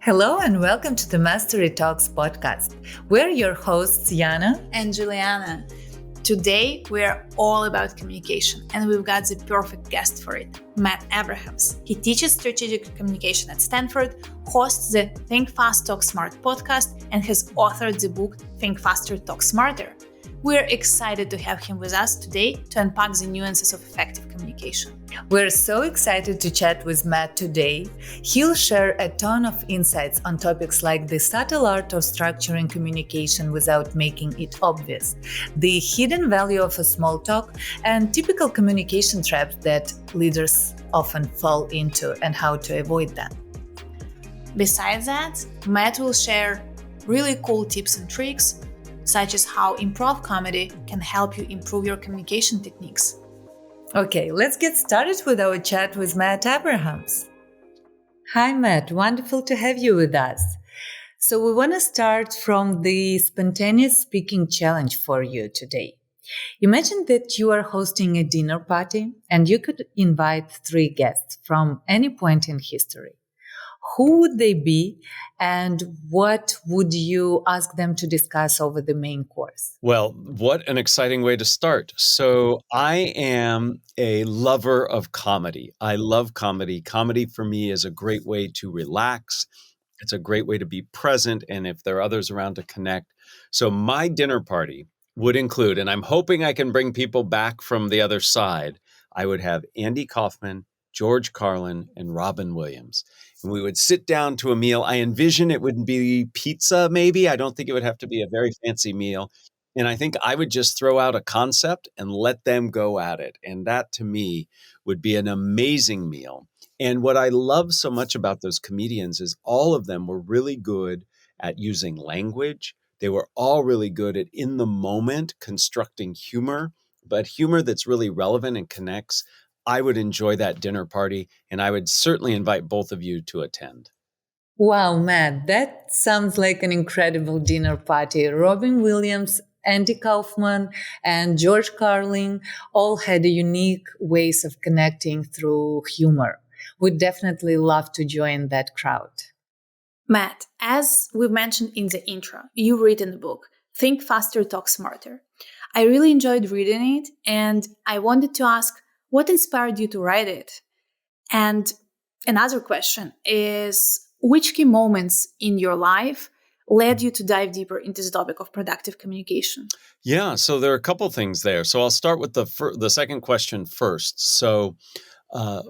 Hello and welcome to the Mastery Talks podcast. We're your hosts, Yana and Juliana. Today, we're all about communication, and we've got the perfect guest for it, Matt Abrahams. He teaches strategic communication at Stanford, hosts the ThinkFastTalkSmart podcast, and has authored the book Think Faster, Talk Smarter. We're excited to have him with us today to unpack the nuances of effective communication. We're so excited to chat with Matt today. He'll share a ton of insights on topics like the subtle art of structuring communication without making it obvious, the hidden value of a small talk, and typical communication traps that leaders often fall into and how to avoid them. Besides that, Matt will share really cool tips and tricks, such as how improv comedy can help you improve your communication techniques. Okay, let's get started with our chat with Matt Abrahams. Hi, Matt. Wonderful to have you with us. So we want to start from the spontaneous speaking challenge for you today. You mentioned that you are hosting a dinner party and you could invite 3 guests from any point in history. Who would they be and what would you ask them to discuss over the main course? Well, what an exciting way to start. So I am a lover of comedy. I love comedy. Comedy for me is a great way to relax. It's a great way to be present. And if there are others around to connect. So my dinner party would include, and I'm hoping I can bring people back from the other side, I would have Andy Kaufman, George Carlin, and Robin Williams. And we would sit down to a meal. I envision it would be pizza, maybe. I don't think it would have to be a very fancy meal. And I think I would just throw out a concept and let them go at it. And that to me would be an amazing meal. And what I love so much about those comedians is all of them were really good at using language. They were all really good at in the moment constructing humor, but humor that's really relevant and connects. I would enjoy that dinner party, and I would certainly invite both of you to attend. Wow, Matt, that sounds like an incredible dinner party. Robin Williams, Andy Kaufman, and George Carlin all had unique ways of connecting through humor. We'd definitely love to join that crowd. Matt, as we mentioned in the intro, you read in the book, Think Faster, Talk Smarter. I really enjoyed reading it, and I wanted to ask, what inspired you to write it? And another question is, which key moments in your life led you to dive deeper into the topic of productive communication? Yeah, so there are a couple things there. So I'll start with the second question first. So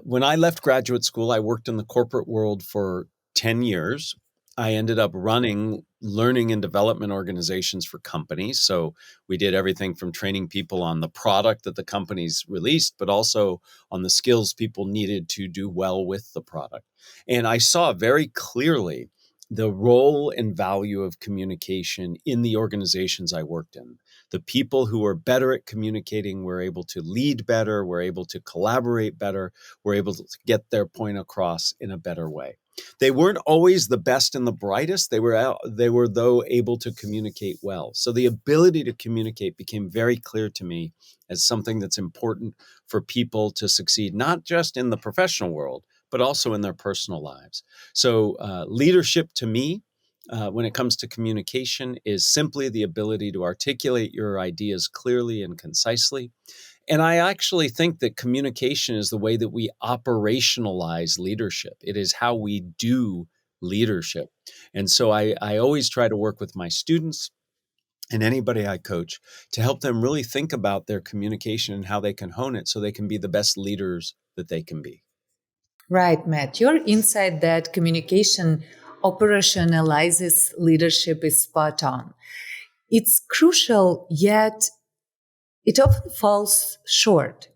when I left graduate school, I worked in the corporate world for 10 years. I ended up running learning and development organizations for companies. So we did everything from training people on the product that the companies released, but also on the skills people needed to do well with the product. And I saw very clearly the role and value of communication in the organizations I worked in. The people who were better at communicating were able to lead better, were able to collaborate better, were able to get their point across in a better way. They weren't always the best and the brightest. They were though able to communicate well. So the ability to communicate became very clear to me as something that's important for people to succeed, not just in the professional world, but also in their personal lives. So leadership to me, when it comes to communication, is simply the ability to articulate your ideas clearly and concisely. And I actually think that communication is the way that we operationalize leadership. It is how we do leadership. And so I always try to work with my students and anybody I coach to help them really think about their communication and how they can hone it so they can be the best leaders that they can be. Right, Matt. Your insight that communication operationalizes leadership is spot on. It's crucial, yet it often falls short.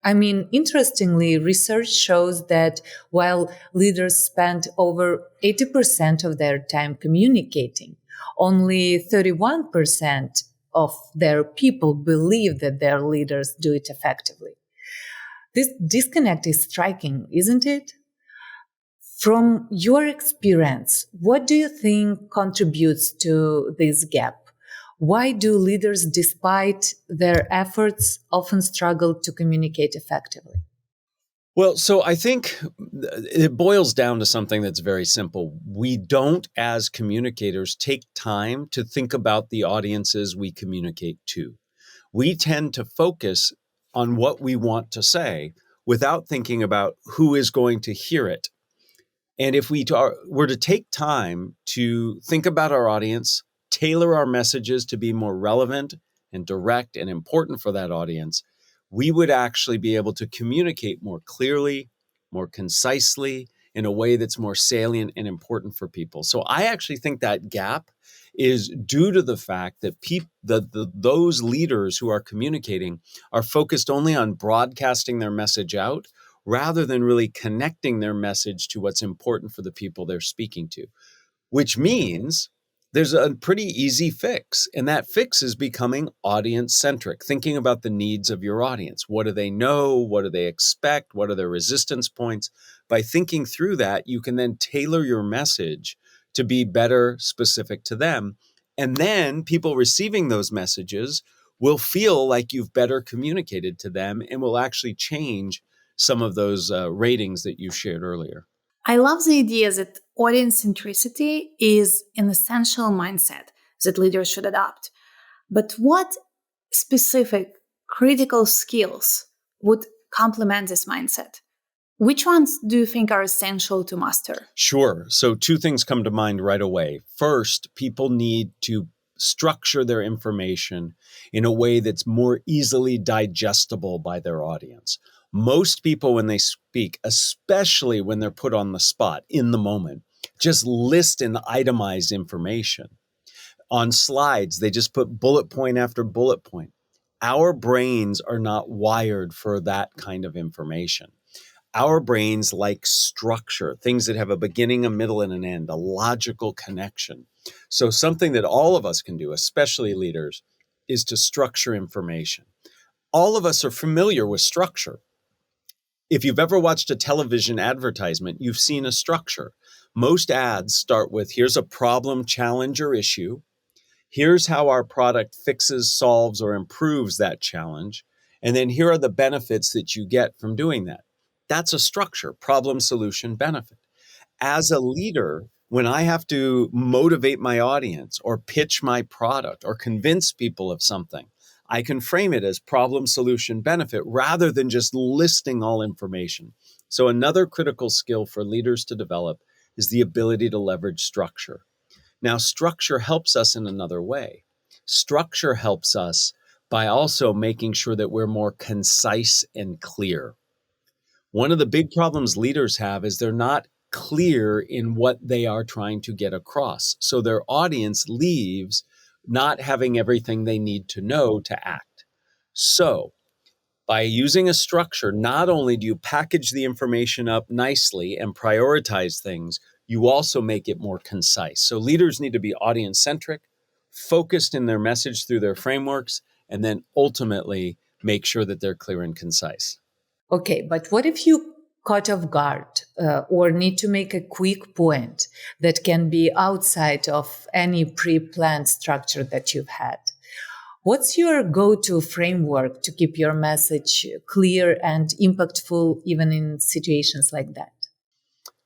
I mean, interestingly, research shows that while leaders spend over 80% of their time communicating, only 31% of their people believe that their leaders do it effectively. This disconnect is striking, isn't it? From your experience, what do you think contributes to this gap? Why do leaders, despite their efforts, often struggle to communicate effectively? Well, so I think it boils down to something that's very simple. We don't, as communicators, take time to think about the audiences we communicate to. We tend to focus on what we want to say without thinking about who is going to hear it. And if were to take time to think about our audience, tailor our messages to be more relevant and direct and important for that audience, we would actually be able to communicate more clearly, more concisely, in a way that's more salient and important for people. So I actually think that gap is due to the fact that those leaders who are communicating are focused only on broadcasting their message out rather than really connecting their message to what's important for the people they're speaking to, which means there's a pretty easy fix. And that fix is becoming audience centric, thinking about the needs of your audience. What do they know? What do they expect? What are their resistance points? By thinking through that, you can then tailor your message to be better specific to them. And then people receiving those messages will feel like you've better communicated to them and will actually change some of those ratings that you shared earlier. I love the idea that audience centricity is an essential mindset that leaders should adopt. But what specific critical skills would complement this mindset? Which ones do you think are essential to master? Sure. So two things come to mind right away. First, people need to structure their information in a way that's more easily digestible by their audience. Most people, when they speak, especially when they're put on the spot in the moment, just list and itemize information. On slides, they just put bullet point after bullet point. Our brains are not wired for that kind of information. Our brains like structure, things that have a beginning, a middle, and an end, a logical connection. So something that all of us can do, especially leaders, is to structure information. All of us are familiar with structure. If you've ever watched a television advertisement, you've seen a structure. Most ads start with, here's a problem, challenge, or issue. Here's how our product fixes, solves, or improves that challenge. And then here are the benefits that you get from doing that. That's a structure, problem, solution, benefit. As a leader, when I have to motivate my audience or pitch my product or convince people of something, I can frame it as problem, solution, benefit rather than just listing all information. So another critical skill for leaders to develop is the ability to leverage structure. Now, structure helps us in another way. Structure helps us by also making sure that we're more concise and clear. One of the big problems leaders have is they're not clear in what they are trying to get across. So their audience leaves not having everything they need to know to act. So by using a structure, not only do you package the information up nicely and prioritize things, you also make it more concise. So leaders need to be audience centric, focused in their message through their frameworks, and then ultimately make sure that they're clear and concise. Okay, but what if you caught off guard or need to make a quick point that can be outside of any pre-planned structure that you've had? What's your go-to framework to keep your message clear and impactful even in situations like that?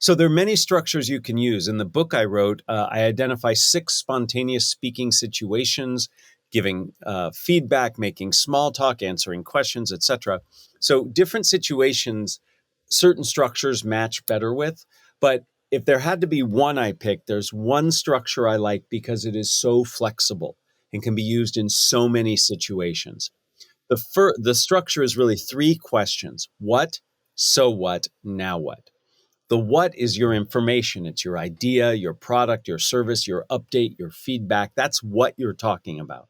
So there are many structures you can use. In the book I wrote, I identify 6 spontaneous speaking situations, giving feedback, making small talk, answering questions, etc. So different situations, certain structures match better with. But if there had to be one I picked, there's one structure I like because it is so flexible and can be used in so many situations. The structure is really 3 questions. What, so what, now what? The what is your information. It's your idea, your product, your service, your update, your feedback. That's what you're talking about.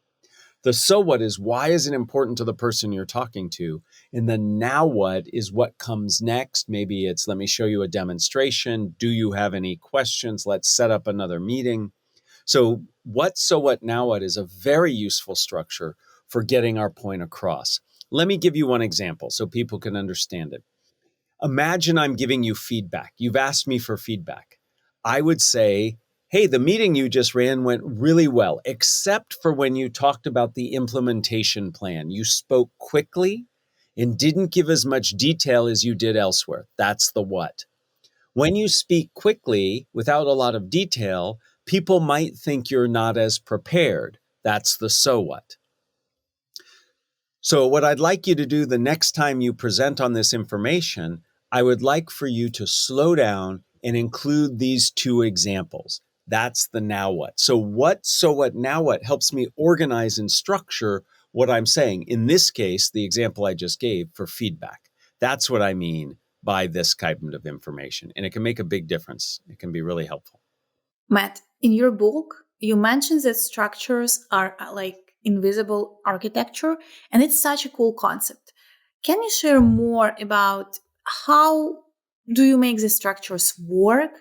The so what is why is it important to the person you're talking to? And the now what is what comes next. Maybe it's let me show you a demonstration. Do you have any questions? Let's set up another meeting. So what, so what, now what is a very useful structure for getting our point across. Let me give you one example so people can understand it. Imagine I'm giving you feedback. You've asked me for feedback. I would say, hey, the meeting you just ran went really well, except for when you talked about the implementation plan. You spoke quickly and didn't give as much detail as you did elsewhere. That's the what. When you speak quickly without a lot of detail, people might think you're not as prepared. That's the so what. So what I'd like you to do the next time you present on this information, I would like for you to slow down and include these two examples. That's the now what. So what, now what helps me organize and structure what I'm saying. In this case, the example I just gave for feedback. That's what I mean by this kind of information. And it can make a big difference. It can be really helpful. Matt, in your book, you mentioned that structures are like invisible architecture, and it's such a cool concept. Can you share more about how do you make the structures work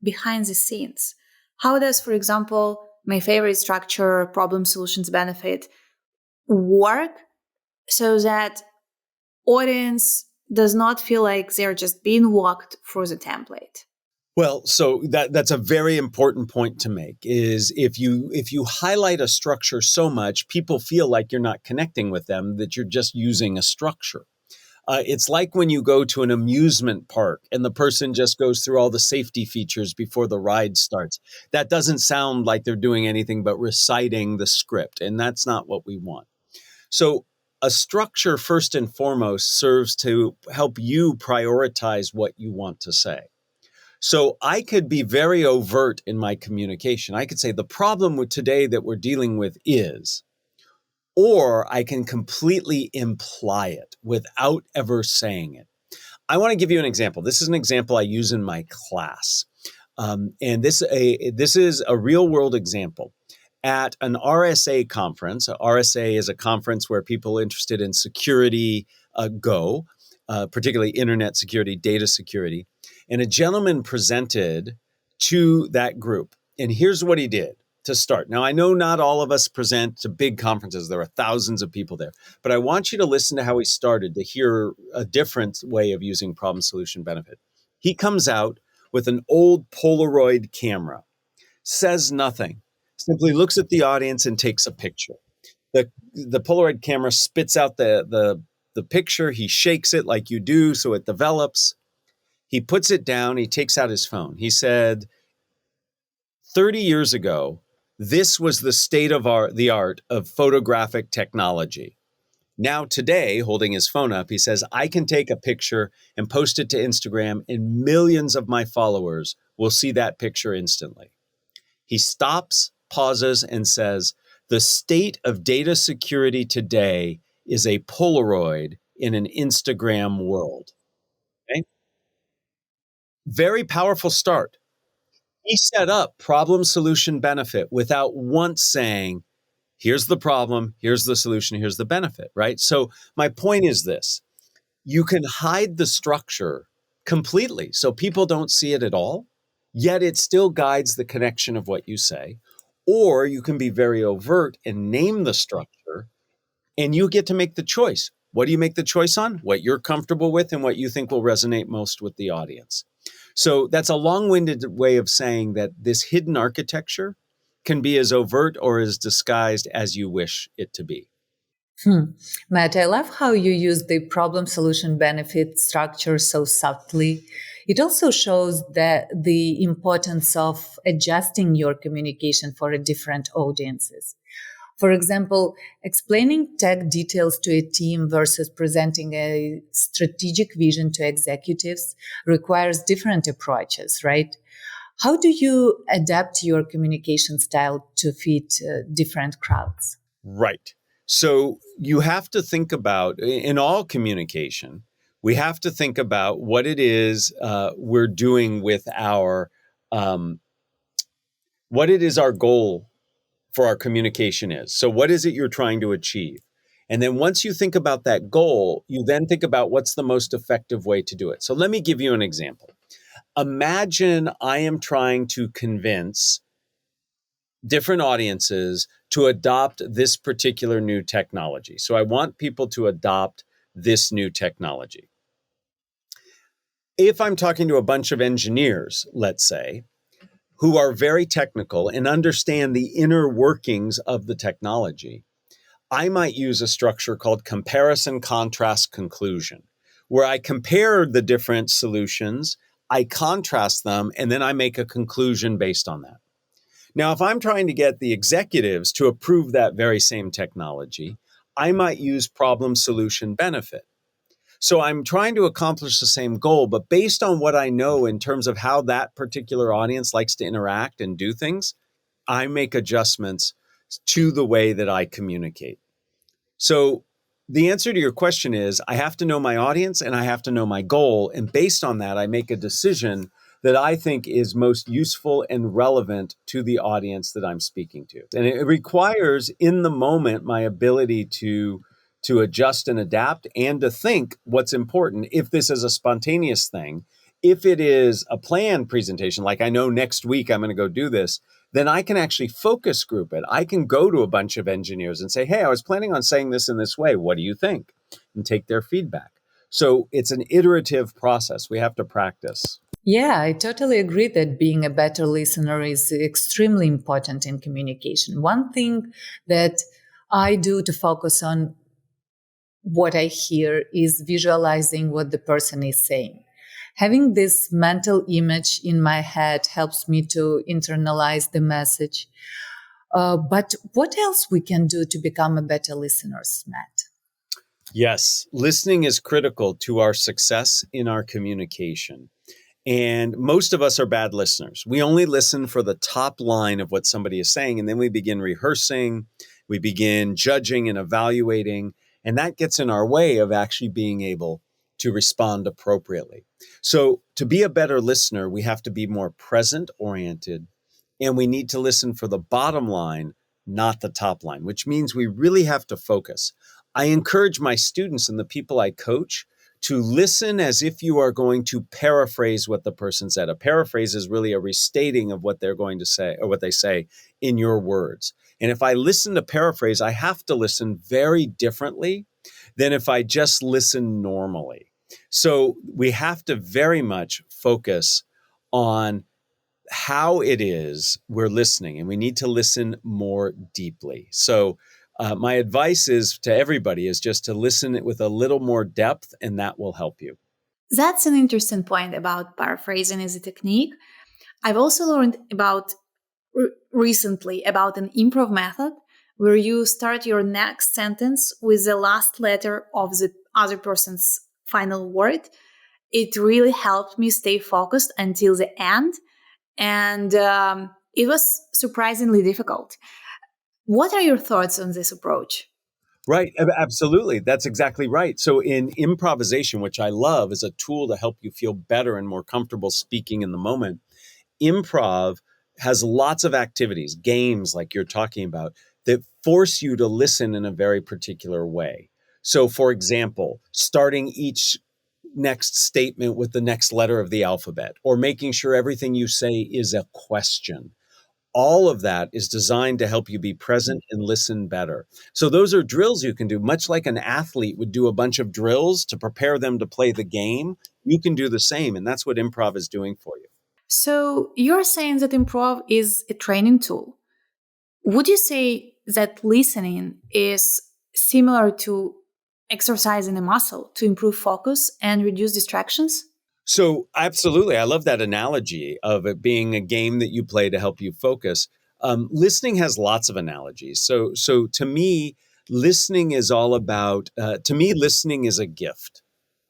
behind the scenes? How does, for example, my favorite structure, problem solutions benefit, work so that audience does not feel like they're just being walked through the template? Well, so that's a very important point to make is if you highlight a structure so much, people feel like you're not connecting with them, that you're just using a structure. It's like when you go to an amusement park and the person just goes through all the safety features before the ride starts. That doesn't sound like they're doing anything but reciting the script, and that's not what we want. So a structure, first and foremost, serves to help you prioritize what you want to say. So I could be very overt in my communication. I could say the problem with today that we're dealing with is, or I can completely imply it without ever saying it. I want to give you an example. This is an example I use in my class. And this is a real world example. At an RSA conference, RSA is a conference where people interested in security go, particularly internet security, data security. And a gentleman presented to that group. And here's what he did to start. Now, I know not all of us present to big conferences. There are thousands of people there. But I want you to listen to how he started to hear a different way of using problem solution benefit. He comes out with an old Polaroid camera, says nothing, simply looks at the audience and takes a picture. The Polaroid camera spits out the picture. He shakes it like you do so it develops. He puts it down. He takes out his phone. He said, 30 years ago, this was the state of the art of photographic technology. Now today, holding his phone up, he says, I can take a picture and post it to Instagram, and millions of my followers will see that picture instantly. He stops, pauses, and says, the state of data security today is a Polaroid in an Instagram world. Okay? Very powerful start. He set up problem solution benefit without once saying, here's the problem, here's the solution, here's the benefit, right? So my point is this. You can hide the structure completely so people don't see it at all, yet it still guides the connection of what you say. Or you can be very overt and name the structure, and you get to make the choice. What do you make the choice on? What you're comfortable with and what you think will resonate most with the audience. So that's a long-winded way of saying that this hidden architecture can be as overt or as disguised as you wish it to be. Matt, I love how you use the problem solution benefit structure so subtly. It also shows that the importance of adjusting your communication for different audiences. For example, explaining tech details to a team versus presenting a strategic vision to executives requires different approaches, right? How do you adapt your communication style to fit different crowds? Right. So you have to think about, in all communication, we have to think about what it is we're doing with what it is our goal for our communication is. So what is it you're trying to achieve? And then once you think about that goal, you then think about what's the most effective way to do it. So let me give you an example. Imagine I am trying to convince different audiences to adopt this particular new technology. So I want people to adopt this new technology. If I'm talking to a bunch of engineers, let's say, who are very technical and understand the inner workings of the technology, I might use a structure called comparison, contrast, conclusion, where I compare the different solutions, I contrast them, and then I make a conclusion based on that. Now, if I'm trying to get the executives to approve that very same technology, I might use problem, solution, benefit. So I'm trying to accomplish the same goal, but based on what I know in terms of how that particular audience likes to interact and do things, I make adjustments to the way that I communicate. So the answer to your question is I have to know my audience and I have to know my goal. And based on that, I make a decision that I think is most useful and relevant to the audience that I'm speaking to. And it requires in the moment my ability to adjust and adapt and to think what's important. If this is a spontaneous thing, if it is a planned presentation, like I know next week I'm going to go do this, then I can actually focus group it. I can go to a bunch of engineers and say, hey, I was planning on saying this in this way. What do you think? And take their feedback. So it's an iterative process. We have to practice. Yeah, I totally agree that being a better listener is extremely important in communication. One thing that I do to focus on what I hear is visualizing what the person is saying. Having this mental image in my head helps me to internalize the message. But what else we can do to become a better listeners, Matt? Yes, listening is critical to our success in our communication. And most of us are bad listeners. We only listen for the top line of what somebody is saying, and then we begin rehearsing, we begin judging and evaluating, and that gets in our way of actually being able to respond appropriately. So, to be a better listener, we have to be more present oriented, and we need to listen for the bottom line, not the top line, which means we really have to focus. I encourage my students and the people I coach to listen as if you are going to paraphrase what the person said. A paraphrase is really a restating of what they're going to say or what they say in your words. And if I listen to paraphrase, I have to listen very differently than if I just listen normally. So we have to very much focus on how it is we're listening, and we need to listen more deeply. So my advice is to everybody is just to listen with a little more depth, and that will help you. That's an interesting point about paraphrasing as a technique. I've also learned about recently about an improv method where you start your next sentence with the last letter of the other person's final word. It really helped me stay focused until the end, and it was surprisingly difficult. What are your thoughts on this approach? Right. Absolutely. That's exactly right. So in improvisation, which I love as a tool to help you feel better and more comfortable speaking in the moment, improv has lots of activities, games like you're talking about, that force you to listen in a very particular way. So, for example, starting each next statement with the next letter of the alphabet, or making sure everything you say is a question. All of that is designed to help you be present and listen better. So those are drills you can do, much like an athlete would do a bunch of drills to prepare them to play the game. You can do the same, and that's what improv is doing for you. So you're saying that improv is a training tool. Would you say that listening is similar to exercising a muscle to improve focus and reduce distractions? So, absolutely. I love that analogy of it being a game that you play to help you focus. Listening has lots of analogies. So to me, listening is all about, to me, listening is a gift.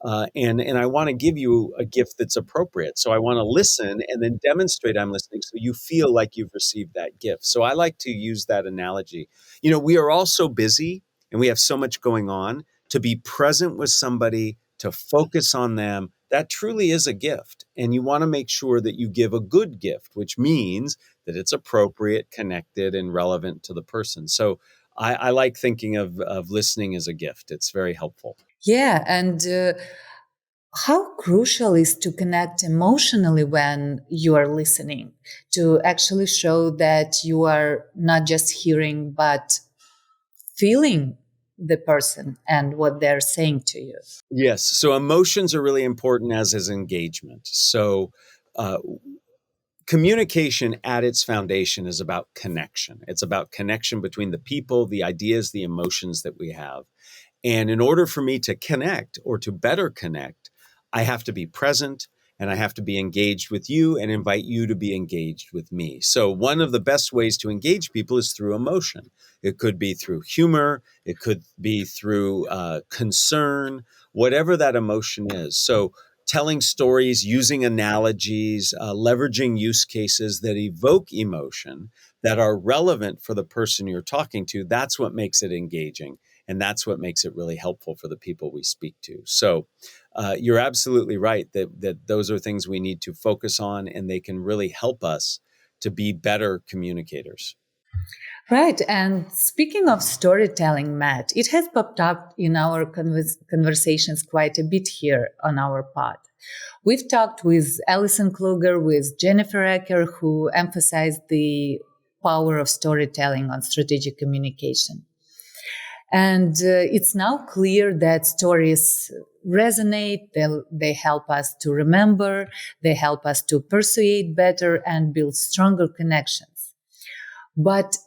And I want to give you a gift that's appropriate. So I want to listen and then demonstrate I'm listening so you feel like you've received that gift. So I like to use that analogy. You know, we are all so busy and we have so much going on. To be present with somebody, to focus on them, that truly is a gift. And you want to make sure that you give a good gift, which means that it's appropriate, connected, and relevant to the person. So I like thinking of listening as a gift. It's very helpful. Yeah, and how crucial is to connect emotionally when you are listening, to actually show that you are not just hearing, but feeling the person and what they're saying to you. Yes. So emotions are really important, as is engagement. So uh, communication at its foundation is about connection. It's about connection between the people, the ideas, the emotions that we have. And in order for me to connect or to better connect, I have to be present and I have to be engaged with you and invite you to be engaged with me. So one of the best ways to engage people is through emotion. It could be through humor. It could be through concern, whatever that emotion is. So telling stories, using analogies, leveraging use cases that evoke emotion that are relevant for the person you're talking to, that's what makes it engaging. And that's what makes it really helpful for the people we speak to. So you're absolutely right that those are things we need to focus on, and they can really help us to be better communicators. Right. And speaking of storytelling, Matt, it has popped up in our conversations quite a bit here on our pod. We've talked with Alison Kluger, with Jennifer Ecker, who emphasized the power of storytelling on strategic communication. And it's now clear that stories resonate, they help us to remember, they help us to persuade better and build stronger connections. But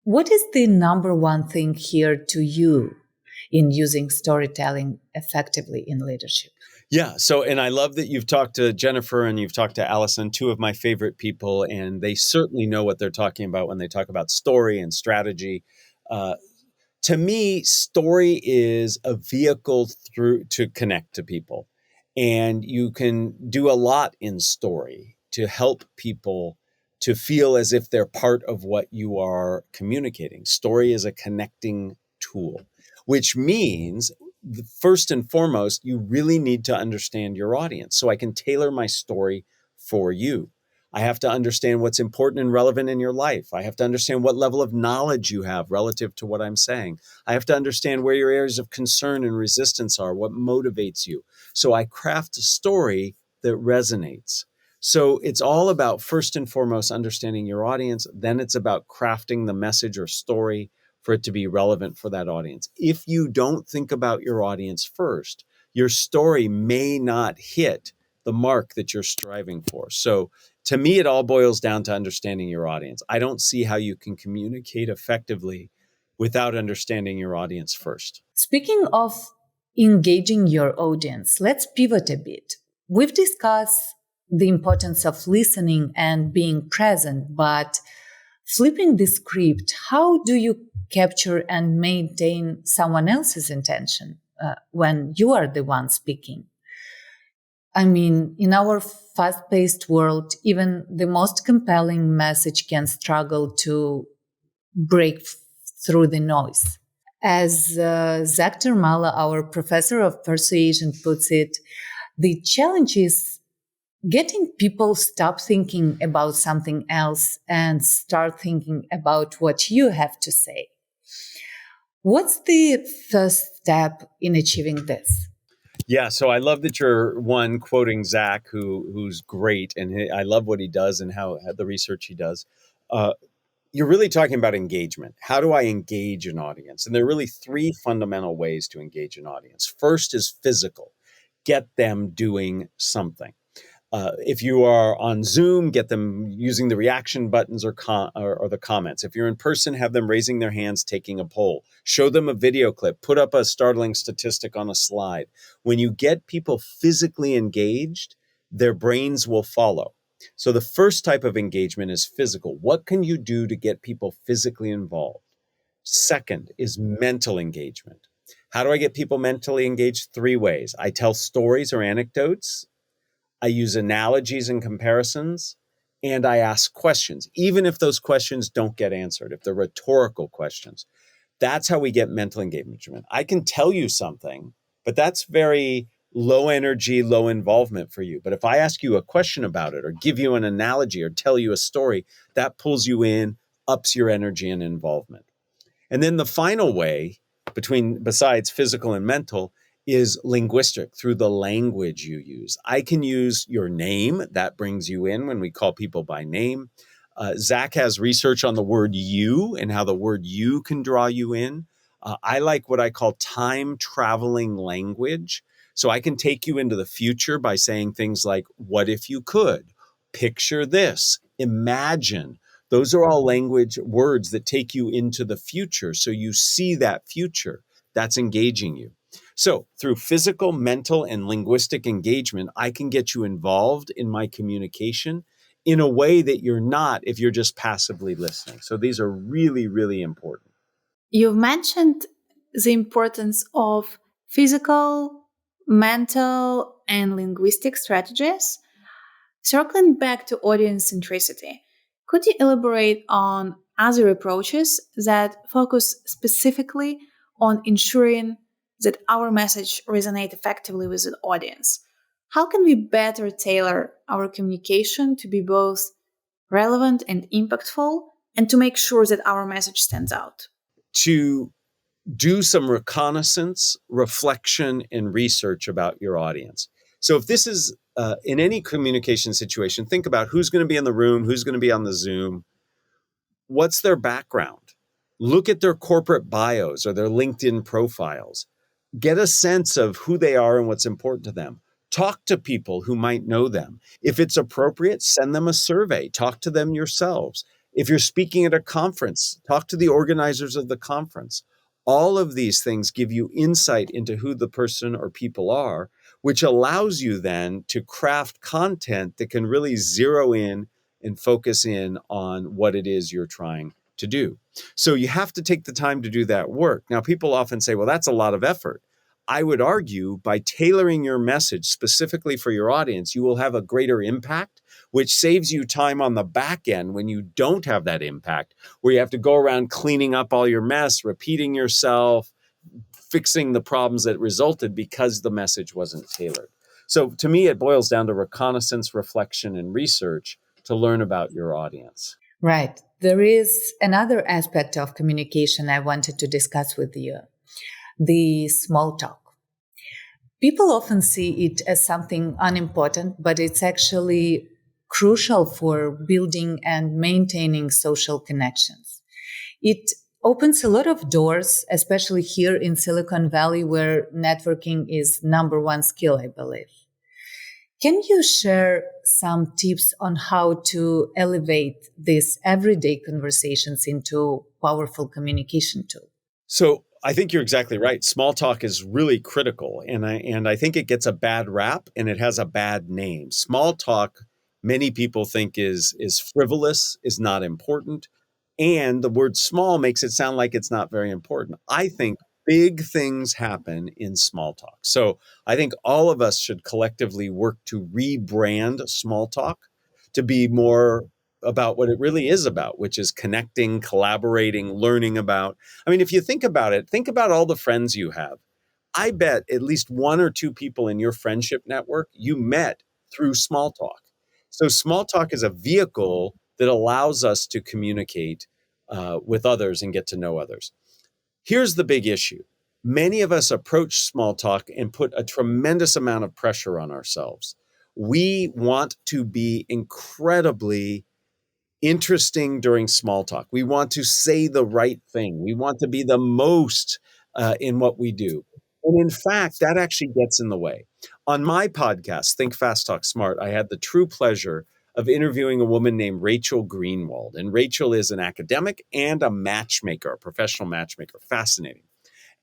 what is the number one thing here to you in using storytelling effectively in leadership? Yeah. So, and I love that you've talked to Jennifer and you've talked to Allison, two of my favorite people, and they certainly know what they're talking about when they talk about story and strategy. To me, story is a vehicle through to connect to people. And you can do a lot in story to help people to feel as if they're part of what you are communicating. Story is a connecting tool, which means first and foremost, you really need to understand your audience so I can tailor my story for you. I have to understand what's important and relevant in your life. I have to understand what level of knowledge you have relative to what I'm saying. I have to understand where your areas of concern and resistance are, what motivates you. So I craft a story that resonates. So it's all about, first and foremost, understanding your audience. Then it's about crafting the message or story for it to be relevant for that audience. If you don't think about your audience first, your story may not hit the mark that you're striving for. So to me, it all boils down to understanding your audience. I don't see how you can communicate effectively without understanding your audience first. Speaking of engaging your audience, let's pivot a bit. We've discussed the importance of listening and being present, but flipping the script, how do you capture and maintain someone else's intention when you are the one speaking? I mean, in our fast-paced world, even the most compelling message can struggle to break through the noise. As Zach Termala, our professor of persuasion, puts it, the challenge is getting people stop thinking about something else and start thinking about what you have to say. What's the first step in achieving this? Yeah, so I love that you're one quoting Zach, who's great, and I love what he does and how the research he does. You're really talking about engagement. How do I engage an audience? And there are really three fundamental ways to engage an audience. First is physical. Get them doing something. If you are on Zoom, get them using the reaction buttons or the comments. If you're in person, have them raising their hands, taking a poll. Show them a video clip. Put up a startling statistic on a slide. When you get people physically engaged, their brains will follow. So the first type of engagement is physical. What can you do to get people physically involved? Second is mental engagement. How do I get people mentally engaged? Three ways. I tell stories or anecdotes. I use analogies and comparisons, and I ask questions, even if those questions don't get answered, if they're rhetorical questions. That's how we get mental engagement. I can tell you something, but that's very low energy, low involvement for you. But if I ask you a question about it or give you an analogy or tell you a story, that pulls you in, ups your energy and involvement. And then the final way, besides physical and mental, is linguistic, through the language you use. I can use your name. That brings you in when we call people by name. Zach has research on the word you and how the word you can draw you in. I like what I call time traveling language. So I can take you into the future by saying things like, what if you could? picture this, imagine. Those are all language words that take you into the future. So you see that future. That's engaging you. So through physical, mental, and linguistic engagement, I can get you involved in my communication in a way that you're not if you're just passively listening. So these are really, really important. You've mentioned the importance of physical, mental, and linguistic strategies. Circling back to audience centricity, could you elaborate on other approaches that focus specifically on ensuring that our message resonates effectively with the audience? How can we better tailor our communication to be both relevant and impactful, and to make sure that our message stands out? To do some reconnaissance, reflection, and research about your audience. So if this is in any communication situation, think about who's going to be in the room, who's going to be on the Zoom, what's their background. Look at their corporate bios or their LinkedIn profiles. Get a sense of who they are and what's important to them. Talk to people who might know them. If it's appropriate, send them a survey. Talk to them yourselves. If you're speaking at a conference, talk to the organizers of the conference. All of these things give you insight into who the person or people are, which allows you then to craft content that can really zero in and focus in on what it is you're trying to do. So you have to take the time to do that work. Now, people often say, well, that's a lot of effort. I would argue by tailoring your message specifically for your audience, you will have a greater impact, which saves you time on the back end when you don't have that impact, where you have to go around cleaning up all your mess, repeating yourself, fixing the problems that resulted because the message wasn't tailored. So to me, it boils down to reconnaissance, reflection, and research to learn about your audience. Right. There is another aspect of communication I wanted to discuss with you, the small talk. People often see it as something unimportant, but it's actually crucial for building and maintaining social connections. It opens a lot of doors, especially here in Silicon Valley, where networking is number one skill, I believe. Can you share some tips on how to elevate these everyday conversations into powerful communication tool? So I think you're exactly right. Small talk is really critical, and I think it gets a bad rap and it has a bad name. Small talk, many people think is frivolous, is not important, and the word small makes it sound like it's not very important. I think big things happen in small talk. So I think all of us should collectively work to rebrand small talk to be more about what it really is about, which is connecting, collaborating, learning about. I mean, if you think about it, think about all the friends you have. I bet at least one or two people in your friendship network you met through small talk. So small talk is a vehicle that allows us to communicate with others and get to know others. Here's the big issue. Many of us approach small talk and put a tremendous amount of pressure on ourselves. We want to be incredibly interesting during small talk. We want to say the right thing. We want to be the most in what we do. And in fact, that actually gets in the way. On my podcast, Think Fast, Talk Smart, I had the true pleasure of interviewing a woman named Rachel Greenwald. And Rachel is an academic and a matchmaker, a professional matchmaker. Fascinating.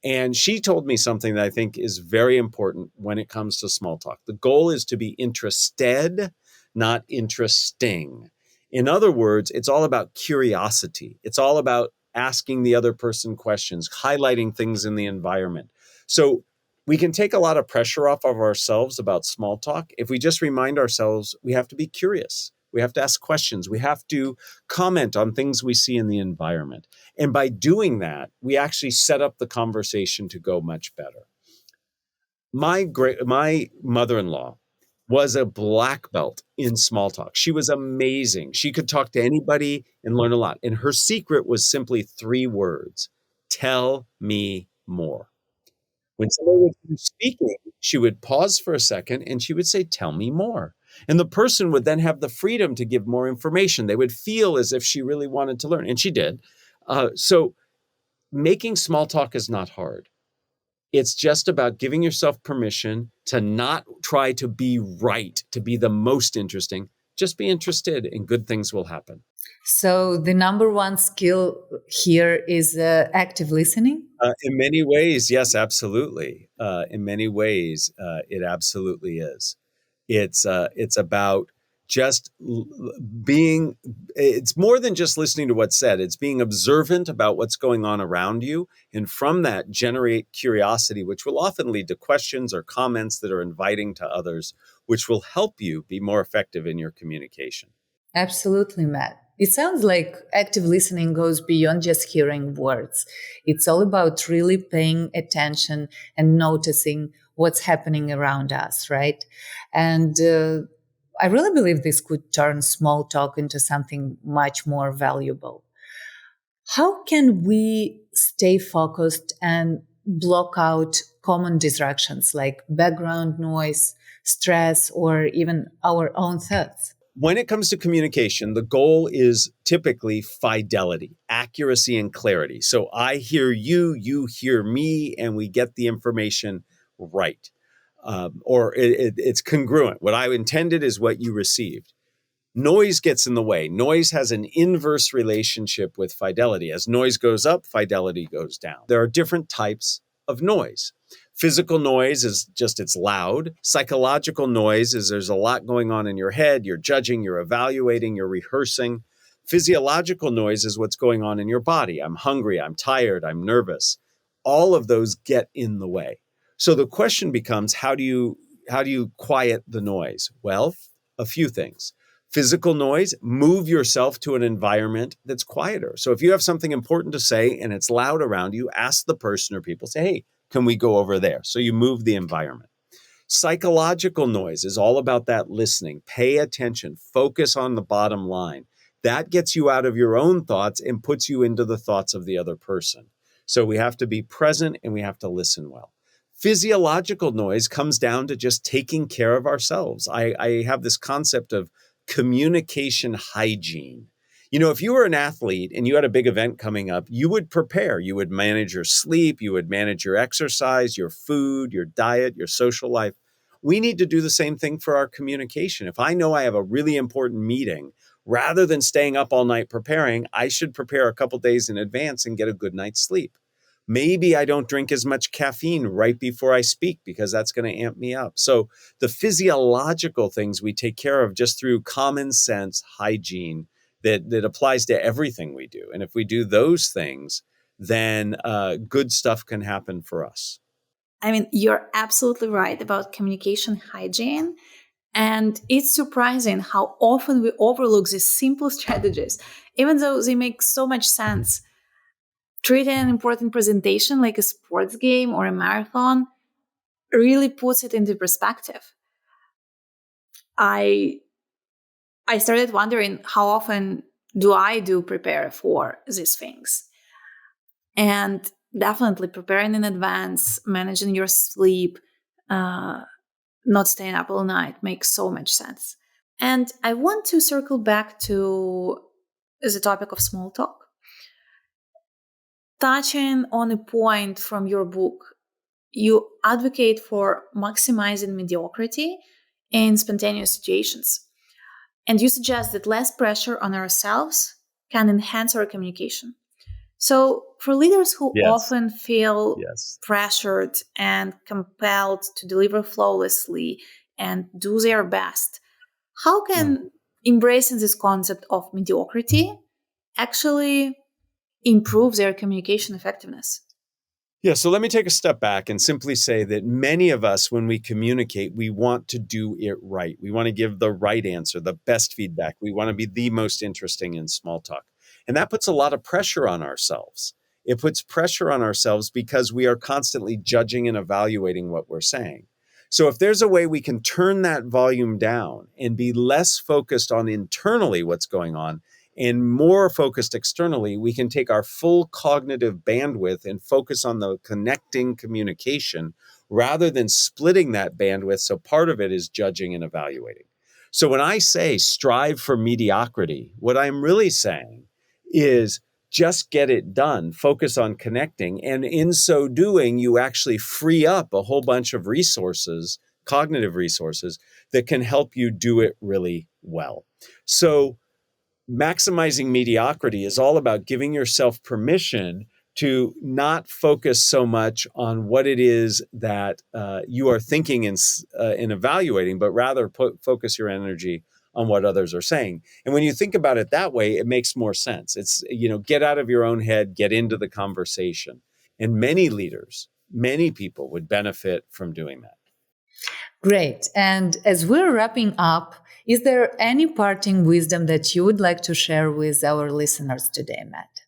And she told me something that I think is very important when it comes to small talk. The goal is to be interested, not interesting. In other words, it's all about curiosity. It's all about asking the other person questions, highlighting things in the environment. So we can take a lot of pressure off of ourselves about small talk if we just remind ourselves we have to be curious. We have to ask questions. We have to comment on things we see in the environment. And by doing that, we actually set up the conversation to go much better. My mother-in-law was a black belt in small talk. She was amazing. She could talk to anybody and learn a lot. And her secret was simply 3 words: tell me more. When somebody would finish speaking, she would pause for a second and she would say, tell me more. And the person would then have the freedom to give more information. They would feel as if she really wanted to learn. And she did. So making small talk is not hard. It's just about giving yourself permission to not try to be right, to be the most interesting, Just be interested and good things will happen. So the number one skill here is active listening. In many ways, yes, absolutely. In many ways, it absolutely is. It's about just being, it's more than just listening to what's said. It's being observant about what's going on around you. And from that, generate curiosity, which will often lead to questions or comments that are inviting to others, which will help you be more effective in your communication. Absolutely, Matt. It sounds like active listening goes beyond just hearing words. It's all about really paying attention and noticing what's happening around us, right? And I really believe this could turn small talk into something much more valuable. How can we stay focused and block out common distractions like background noise, stress, or even our own thoughts? When it comes to communication, the goal is typically fidelity, accuracy, and clarity. So I hear you, you hear me, and we get the information right. It's congruent. What I intended is what you received. Noise gets in the way. Noise has an inverse relationship with fidelity. As noise goes up, fidelity goes down. There are different types of noise. Physical noise is just it's loud. Psychological noise is there's a lot going on in your head. You're judging, you're evaluating, you're rehearsing. Physiological noise is what's going on in your body. I'm hungry, I'm tired, I'm nervous. All of those get in the way. So the question becomes, how do you quiet the noise? Well, a few things. Physical noise, move yourself to an environment that's quieter. So if you have something important to say and it's loud around you, ask the person or people, say, hey, can we go over there? So you move the environment. Psychological noise is all about that listening. Pay attention, focus on the bottom line. That gets you out of your own thoughts and puts you into the thoughts of the other person. So we have to be present and we have to listen well. Physiological noise comes down to just taking care of ourselves. I have this concept of communication hygiene. You know, if you were an athlete and you had a big event coming up, you would prepare. You would manage your sleep, you would manage your exercise, your food, your diet, your social life. We need to do the same thing for our communication. If I know I have a really important meeting, rather than staying up all night preparing, I should prepare a couple days in advance and get a good night's sleep. Maybe I don't drink as much caffeine right before I speak because that's going to amp me up. So the physiological things we take care of just through common sense hygiene that applies to everything we do. And if we do those things, then good stuff can happen for us. I mean, you're absolutely right about communication hygiene. And it's surprising how often we overlook these simple strategies, even though they make so much sense. Treating an important presentation like a sports game or a marathon really puts it into perspective. I started wondering how often do I prepare for these things? And definitely preparing in advance, managing your sleep, not staying up all night makes so much sense. And I want to circle back to the topic of small talk. Touching on a point from your book, you advocate for maximizing mediocrity in spontaneous situations. And you suggest that less pressure on ourselves can enhance our communication. So, for leaders who often feel pressured and compelled to deliver flawlessly and do their best, how can embracing this concept of mediocrity actually improve their communication effectiveness? Yeah, so let me take a step back and simply say that many of us, when we communicate, we want to do it right. We want to give the right answer, the best feedback. We want to be the most interesting in small talk. And that puts a lot of pressure on ourselves. It puts pressure on ourselves because we are constantly judging and evaluating what we're saying. So if there's a way we can turn that volume down and be less focused on internally what's going on and more focused externally, we can take our full cognitive bandwidth and focus on the connecting communication rather than splitting that bandwidth. So part of it is judging and evaluating. So when I say strive for mediocrity, what I'm really saying is just get it done, focus on connecting. And in so doing, you actually free up a whole bunch of resources, cognitive resources, that can help you do it really well. So maximizing mediocrity is all about giving yourself permission to not focus so much on what it is that you are thinking and evaluating, but rather focus your energy on what others are saying. And when you think about it that way, it makes more sense. It's, get out of your own head, get into the conversation. And many leaders, many people would benefit from doing that. Great. And as we're wrapping up, is there any parting wisdom that you would like to share with our listeners today, Matt?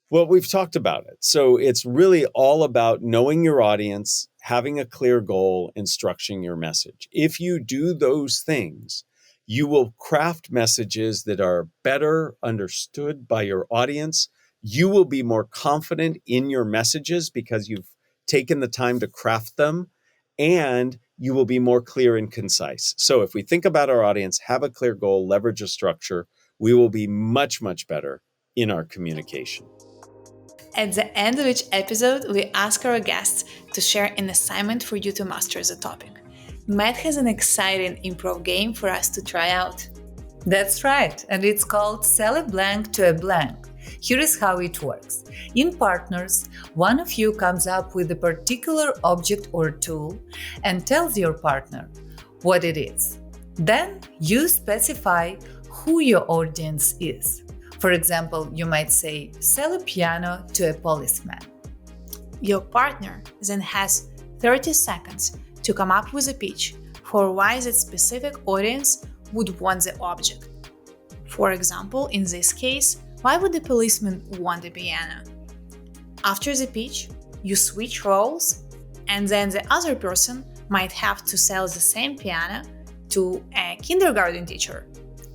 Well, we've talked about it. So it's really all about knowing your audience, having a clear goal, and structuring your message. If you do those things, you will craft messages that are better understood by your audience. You will be more confident in your messages because you've taken the time to craft them, and you will be more clear and concise. So if we think about our audience, have a clear goal, leverage a structure, we will be much, much better in our communication. At the end of each episode, we ask our guests to share an assignment for you to master the topic. Matt has an exciting improv game for us to try out. That's right, and it's called Sell a Blank to a Blank. Here is how it works. In partners, one of you comes up with a particular object or tool and tells your partner what it is. Then you specify who your audience is. For example, you might say, sell a piano to a policeman. Your partner then has 30 seconds to come up with a pitch for why that specific audience would want the object. For example, in this case, why would the policeman want a piano? After the pitch, you switch roles, and then the other person might have to sell the same piano to a kindergarten teacher.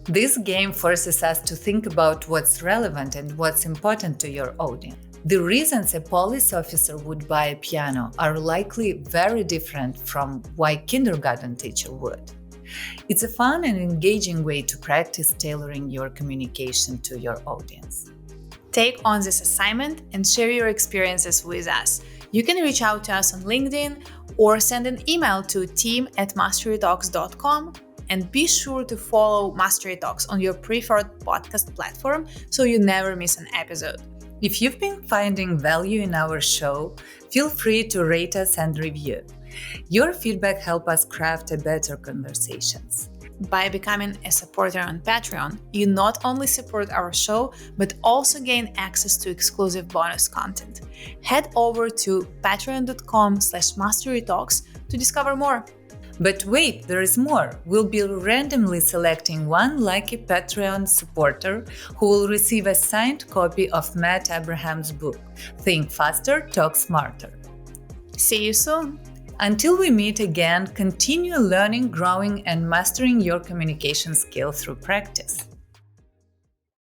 This game forces us to think about what's relevant and what's important to your audience. The reasons a police officer would buy a piano are likely very different from why a kindergarten teacher would. It's a fun and engaging way to practice tailoring your communication to your audience. Take on this assignment and share your experiences with us. You can reach out to us on LinkedIn or send an email to team@masterytalks.com. And be sure to follow Mastery Talks on your preferred podcast platform so you never miss an episode. If you've been finding value in our show, feel free to rate us and review. Your feedback helps us craft a better conversations. By becoming a supporter on Patreon, you not only support our show, but also gain access to exclusive bonus content. Head over to patreon.com/masterytalks to discover more. But wait, there is more. We'll be randomly selecting one lucky Patreon supporter who will receive a signed copy of Matt Abraham's book, Think Faster, Talk Smarter. See you soon! Until we meet again, continue learning, growing, and mastering your communication skill through practice.